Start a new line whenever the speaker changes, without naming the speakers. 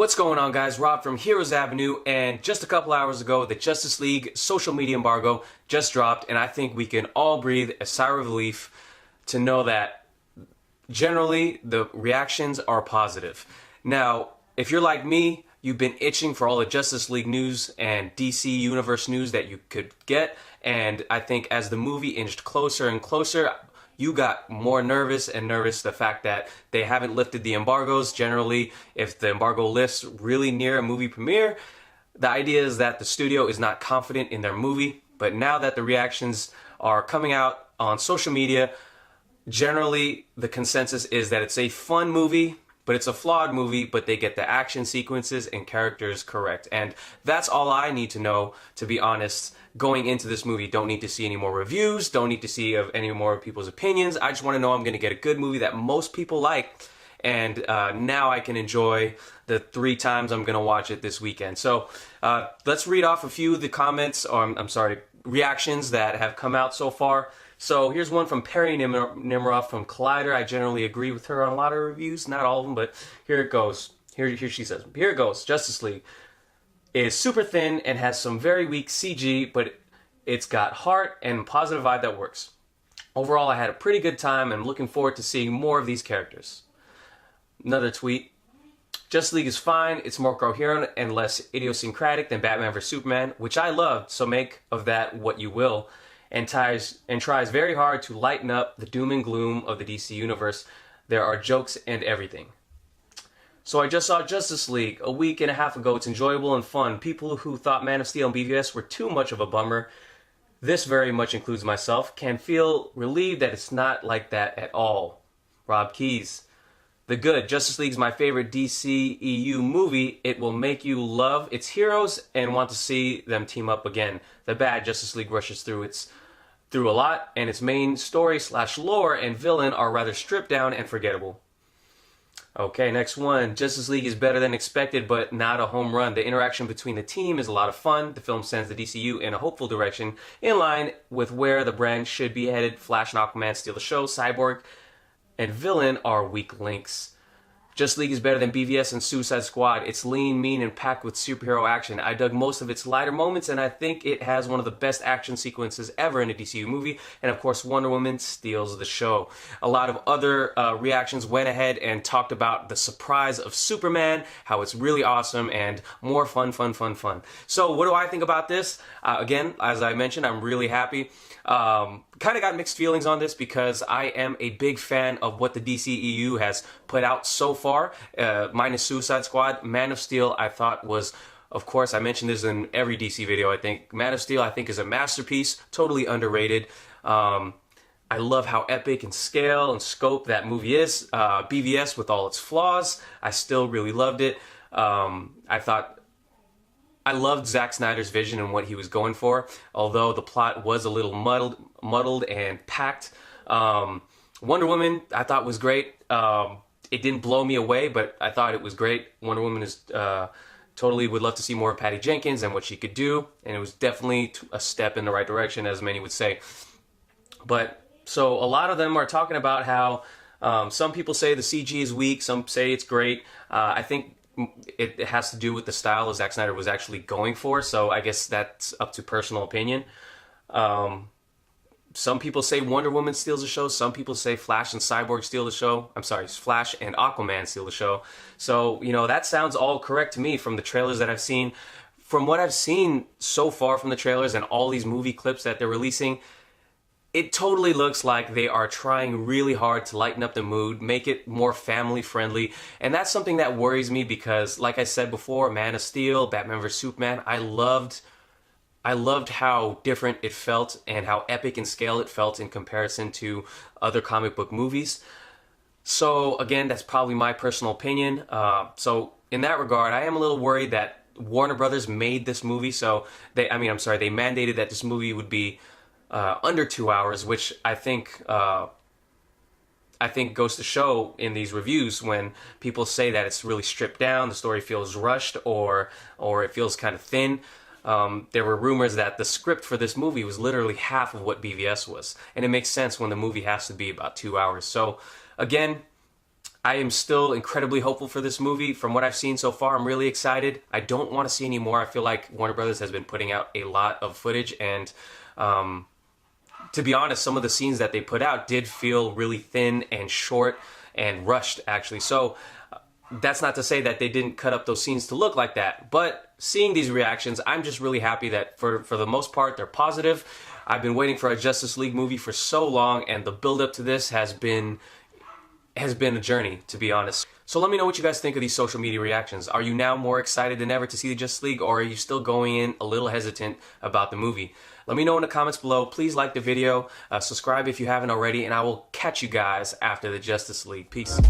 What's going on, guys? Rob from Heroes Avenue, and just a couple hours ago, the Justice League social media embargo just dropped, and I think we can all breathe a sigh of relief to know that generally the reactions are positive. Now, if you're like me, you've been itching for all the Justice League news and DC Universe news that you could get, and I think as the movie inched closer and closer, you got more nervous and nervous the fact that they haven't lifted the embargoes. Generally, if the embargo lifts really near a movie premiere, the idea is that the studio is not confident in their movie. But now that the reactions are coming out on social media, generally the consensus is that it's a fun movie, but it's a flawed movie, but they get the action sequences and characters correct. And that's all I need to know, to be honest, going into this movie. Don't need to see any more reviews, don't need to see of any more people's opinions. I just want to know I'm going to get a good movie that most people like. And now I can enjoy the 3 times I'm going to watch it this weekend. So let's read off a few of the comments, or reactions that have come out so far. So here's one from Perry Nimiroff from Collider. I generally agree with her on a lot of reviews, not all of them, but here it goes. Here she says, here it goes. Justice League is super thin and has some very weak CG, but it's got heart and positive vibe that works. Overall, I had a pretty good time and I'm looking forward to seeing more of these characters. Another tweet. Justice League is fine. It's more coherent and less idiosyncratic than Batman vs Superman, which I loved, so make of that what you will. And tries very hard to lighten up the doom and gloom of the DC universe. There are jokes and everything. So I just saw Justice League a week and a half ago. It's enjoyable and fun. People who thought Man of Steel and BVS were too much of a bummer, this very much includes myself, can feel relieved that it's not like that at all. Rob Keys. The good. Justice League is my favorite DCEU movie. It will make you love its heroes and want to see them team up again. The bad. Justice League rushes through a lot, and its main story / lore and villain are rather stripped down and forgettable. Okay, next one. Justice League is better than expected, but not a home run. The interaction between the team is a lot of fun. The film sends the DCU in a hopeful direction, in line with where the brand should be headed. Flash and Aquaman steal the show. Cyborg and villain are weak links. Justice League is better than BVS and Suicide Squad. It's lean, mean, and packed with superhero action. I dug most of its lighter moments, and I think it has one of the best action sequences ever in a DCU movie. And of course, Wonder Woman steals the show. A lot of other reactions went ahead and talked about the surprise of Superman, how it's really awesome, and more fun. So what do I think about this? Again, as I mentioned, I'm really happy. Kind of got mixed feelings on this because I am a big fan of what the DCEU has put out so far, minus Suicide Squad. Man of Steel, I thought was, of course, I mentioned this in every DC video, I think. Man of Steel, I think, is a masterpiece, totally underrated. I love how epic in scale and scope that movie is. BVS, with all its flaws, I still really loved it. I loved Zack Snyder's vision and what he was going for, although the plot was a little muddled and packed. Wonder Woman, I thought was great. It didn't blow me away, but I thought it was great. Wonder Woman is totally would love to see more of Patty Jenkins and what she could do, and it was definitely a step in the right direction, as many would say. But so a lot of them are talking about how some people say the CG is weak, some say it's great. I think it has to do with the style that Zack Snyder was actually going for, so I guess that's up to personal opinion. Some people say Wonder Woman steals the show, some people say Flash and Cyborg steal the show. I'm sorry, Flash and Aquaman steal the show. So, you know, that sounds all correct to me from the trailers that I've seen. From what I've seen so far from the trailers and all these movie clips that they're releasing, it totally looks like they are trying really hard to lighten up the mood, make it more family friendly. And that's something that worries me because, like I said before, Man of Steel, Batman vs Superman, I loved how different it felt and how epic in scale it felt in comparison to other comic book movies. So again, that's probably my personal opinion. So in that regard, I am a little worried that Warner Brothers made this movie, so they mandated that this movie would be under 2 hours, which I think goes to show in these reviews when people say that it's really stripped down, the story feels rushed, or it feels kind of thin. There were rumors that the script for this movie was literally half of what BVS was, and it makes sense when the movie has to be about 2 hours. So again, I am still incredibly hopeful for this movie. From what I've seen so far, I'm really excited. I don't want to see any more. I feel like Warner Brothers has been putting out a lot of footage, and to be honest, some of the scenes that they put out did feel really thin and short and rushed, actually. So that's not to say that they didn't cut up those scenes to look like that, but seeing these reactions, I'm just really happy that for the most part, they're positive. I've been waiting for a Justice League movie for so long, and the build-up to this has been a journey, to be honest. So let me know what you guys think of these social media reactions. Are you now more excited than ever to see the Justice League, or are you still going in a little hesitant about the movie? Let me know in the comments below. Please like the video, subscribe if you haven't already, and I will catch you guys after the Justice League. Peace.